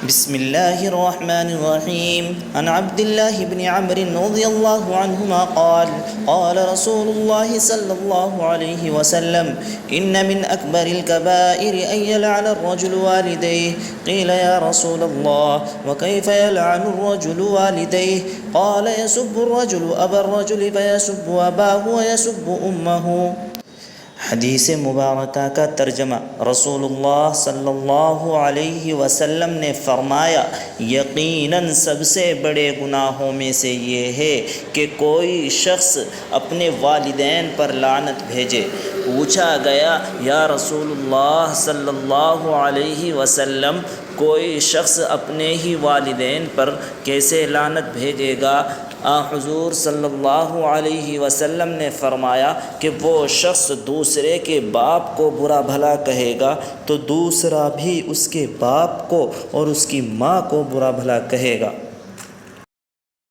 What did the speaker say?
بسم الله الرحمن الرحيم. عن عبد الله بن عمرو رضي الله عنهما قال قال رسول الله صلى الله عليه وسلم: إن من أكبر الكبائر أن يلعن الرجل والديه. قيل: يا رسول الله وكيف يلعن الرجل والديه؟ قال: يسب الرجل أبا الرجل فيسب أباه ويسب أمه۔ حدیث مبارکہ کا ترجمہ۔ رسول اللہ صلی اللہ علیہ وسلم نے فرمایا، یقیناً سب سے بڑے گناہوں میں سے یہ ہے کہ کوئی شخص اپنے والدین پر لعنت بھیجے۔ پوچھا گیا، یا رسول اللہ صلی اللہ علیہ وسلم، کوئی شخص اپنے ہی والدین پر کیسے لعنت بھیجے گا؟ حضور صلی اللہ علیہ وسلم نے فرمایا کہ وہ شخص دوسرے کے باپ کو برا بھلا کہے گا تو دوسرا بھی اس کے باپ کو اور اس کی ماں کو برا بھلا کہے گا۔